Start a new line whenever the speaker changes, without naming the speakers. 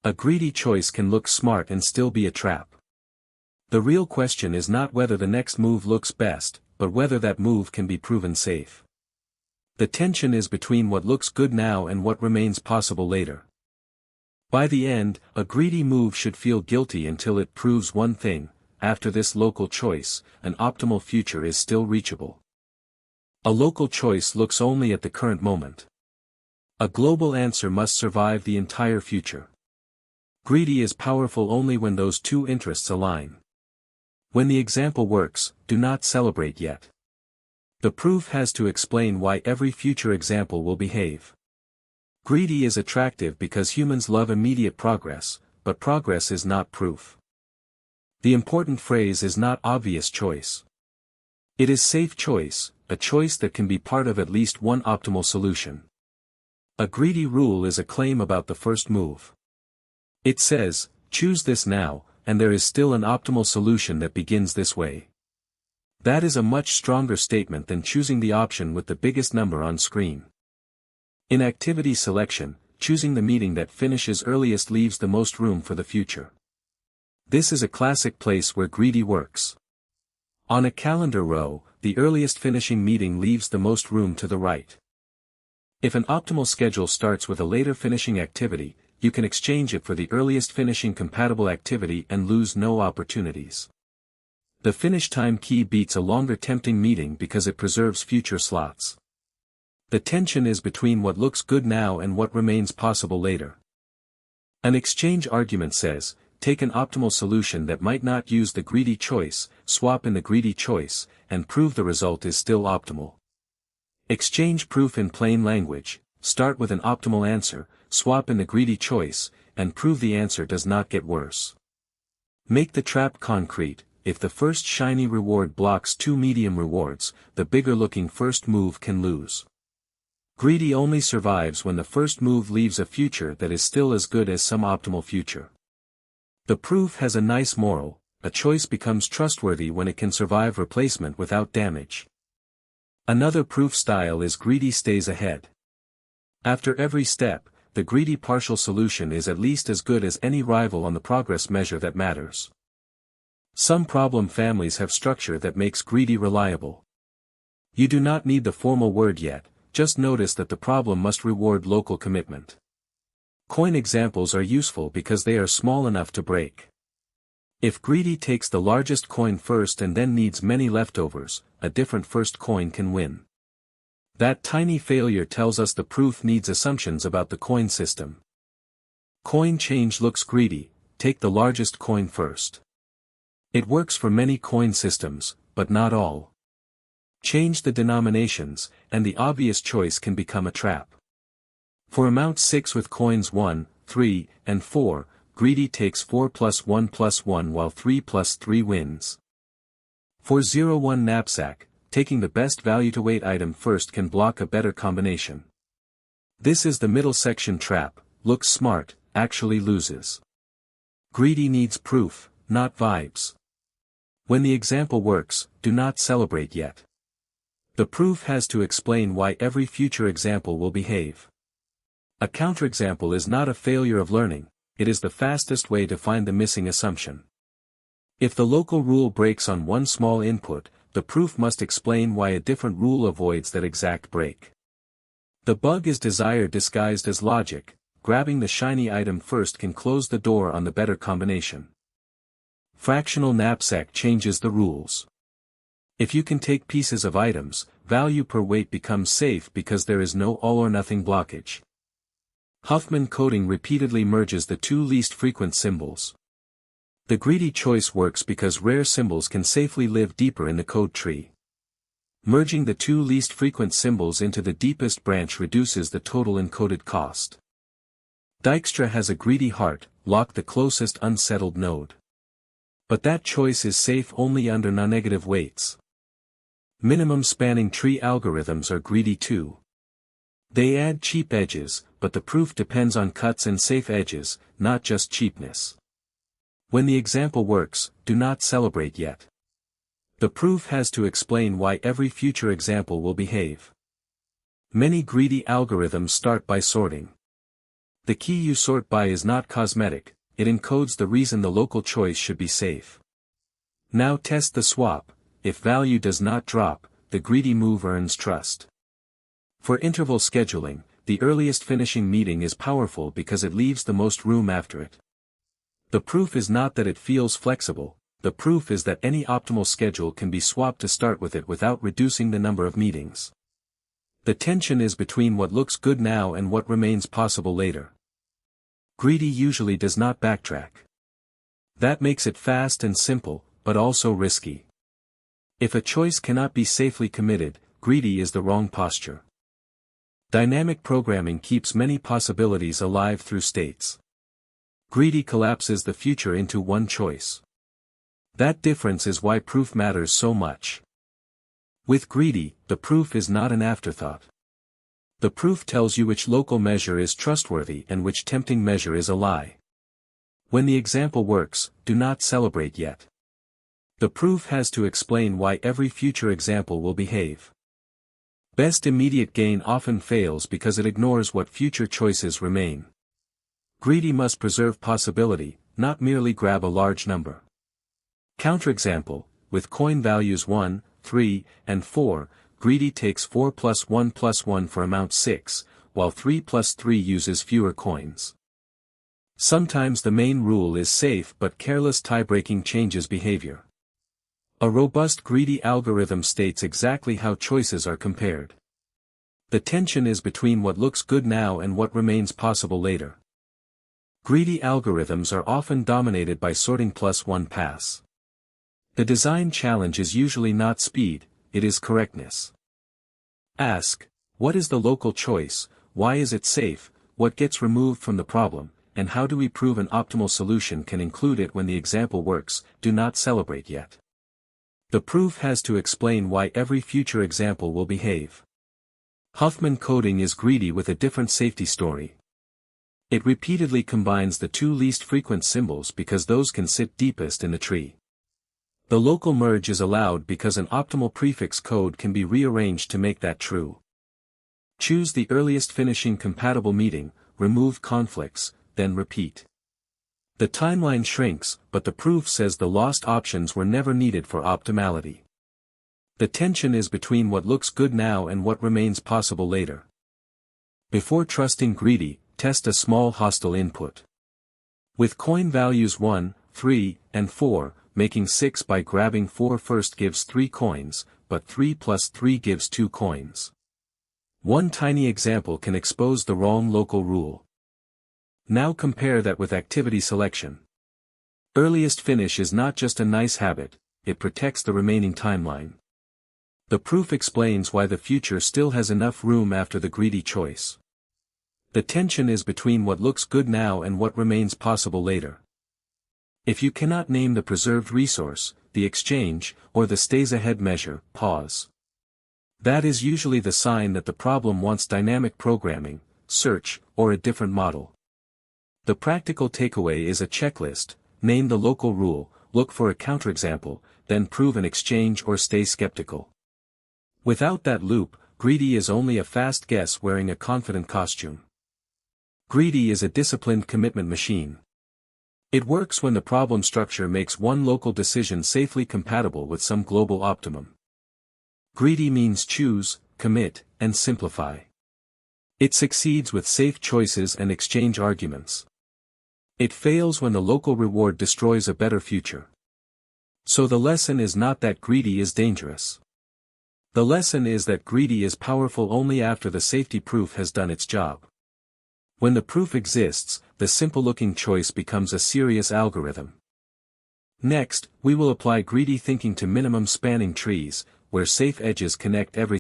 A greedy choice can look smart and still be a trap. The real question is not whether the next move looks best, but whether that move can be proven safe. The tension is between what looks good now and what remains possible later. By the end, a greedy move should feel guilty until it proves one thing: after this local choice, an optimal future is still reachable. A local choice looks only at the current moment. A global answer must survive the entire future. Greedy is powerful only when those two interests align. When the example works, do not celebrate yet. The proof has to explain why every future example will behave. Greedy is attractive because humans love immediate progress, but progress is not proof. The important phrase is not obvious choice. It is safe choice, a choice that can be part of at least one optimal solution. A greedy rule is a claim about the first move. It says, choose this now, and there is still an optimal solution that begins this way. That is a much stronger statement than choosing the option with the biggest number on screen. In activity selection, choosing the meeting that finishes earliest leaves the most room for the future. This is a classic place where greedy works. On a calendar row, the earliest finishing meeting leaves the most room to the right. If an optimal schedule starts with a later finishing activity, you can exchange it for the earliest finishing compatible activity and lose no opportunities. The finish time key beats a longer tempting meeting because it preserves future slots. The tension is between what looks good now and what remains possible later. An exchange argument says, take an optimal solution that might not use the greedy choice, swap in the greedy choice, and prove the result is still optimal. Exchange proof in plain language: start with an optimal answer, swap in the greedy choice, and prove the answer does not get worse. Make the trap concrete: if the first shiny reward blocks two medium rewards, the bigger looking first move can lose. Greedy only survives when the first move leaves a future that is still as good as some optimal future. The proof has a nice moral: a choice becomes trustworthy when it can survive replacement without damage. Another proof style is greedy stays ahead. After every step, the greedy partial solution is at least as good as any rival on the progress measure that matters. Some problem families have structure that makes greedy reliable. You do not need the formal word yet, just notice that the problem must reward local commitment. Coin examples are useful because they are small enough to break. If greedy takes the largest coin first and then needs many leftovers, a different first coin can win. That tiny failure tells us the proof needs assumptions about the coin system. Coin change looks greedy: take the largest coin first. It works for many coin systems, but not all. Change the denominations, and the obvious choice can become a trap. For amount 6 with coins 1, 3, and 4, greedy takes 4 plus 1 plus 1 while 3 plus 3 wins. For 0-1 knapsack, taking the best value to weight item first can block a better combination. This is the middle section trap: looks smart, actually loses. Greedy needs proof, not vibes. When the example works, do not celebrate yet. The proof has to explain why every future example will behave. A counterexample is not a failure of learning, it is the fastest way to find the missing assumption. If the local rule breaks on one small input, the proof must explain why a different rule avoids that exact break. The bug is desire disguised as logic: grabbing the shiny item first can close the door on the better combination. Fractional knapsack changes the rules. If you can take pieces of items, value per weight becomes safe because there is no all-or-nothing blockage. Huffman coding repeatedly merges the two least frequent symbols. The greedy choice works because rare symbols can safely live deeper in the code tree. Merging the two least frequent symbols into the deepest branch reduces the total encoded cost. Dijkstra has a greedy heart: lock the closest unsettled node. But that choice is safe only under non-negative weights. Minimum spanning tree algorithms are greedy too. They add cheap edges, but the proof depends on cuts and safe edges, not just cheapness. When the example works, do not celebrate yet. The proof has to explain why every future example will behave. Many greedy algorithms start by sorting. The key you sort by is not cosmetic, it encodes the reason the local choice should be safe. Now test the swap. If value does not drop, the greedy move earns trust. For interval scheduling, the earliest finishing meeting is powerful because it leaves the most room after it. The proof is not that it feels flexible, the proof is that any optimal schedule can be swapped to start with it without reducing the number of meetings. The tension is between what looks good now and what remains possible later. Greedy usually does not backtrack. That makes it fast and simple, but also risky. If a choice cannot be safely committed, greedy is the wrong posture. Dynamic programming keeps many possibilities alive through states. Greedy collapses the future into one choice. That difference is why proof matters so much. With greedy, the proof is not an afterthought. The proof tells you which local measure is trustworthy and which tempting measure is a lie. When the example works, do not celebrate yet. The proof has to explain why every future example will behave. Best immediate gain often fails because it ignores what future choices remain. Greedy must preserve possibility, not merely grab a large number. Counterexample, with coin values 1, 3, and 4, greedy takes 4 plus 1 for amount 6, while 3 plus 3 uses fewer coins. Sometimes the main rule is safe but careless tie-breaking changes behavior. A robust greedy algorithm states exactly how choices are compared. The tension is between what looks good now and what remains possible later. Greedy algorithms are often dominated by sorting plus one pass. The design challenge is usually not speed, it is correctness. Ask, what is the local choice, why is it safe, what gets removed from the problem, and how do we prove an optimal solution can include it when the example works? Do not celebrate yet. The proof has to explain why every future example will behave. Huffman coding is greedy with a different safety story. It repeatedly combines the two least frequent symbols because those can sit deepest in the tree. The local merge is allowed because an optimal prefix code can be rearranged to make that true. Choose the earliest finishing compatible meeting, remove conflicts, then repeat. The timeline shrinks, but the proof says the lost options were never needed for optimality. The tension is between what looks good now and what remains possible later. Before trusting greedy, test a small hostile input. With coin values 1, 3, and 4, making 6 by grabbing 4 first gives 3 coins, but 3 plus 3 gives 2 coins. One tiny example can expose the wrong local rule. Now compare that with activity selection. Earliest finish is not just a nice habit, it protects the remaining timeline. The proof explains why the future still has enough room after the greedy choice. The tension is between what looks good now and what remains possible later. If you cannot name the preserved resource, the exchange, or the stays ahead measure, pause. That is usually the sign that the problem wants dynamic programming, search, or a different model. The practical takeaway is a checklist: name the local rule, look for a counterexample, then prove an exchange or stay skeptical. Without that loop, greedy is only a fast guess wearing a confident costume. Greedy is a disciplined commitment machine. It works when the problem structure makes one local decision safely compatible with some global optimum. Greedy means choose, commit, and simplify. It succeeds with safe choices and exchange arguments. It fails when the local reward destroys a better future. So the lesson is not that greedy is dangerous. The lesson is that greedy is powerful only after the safety proof has done its job. When the proof exists, the simple-looking choice becomes a serious algorithm. Next, we will apply greedy thinking to minimum spanning trees, where safe edges connect everything.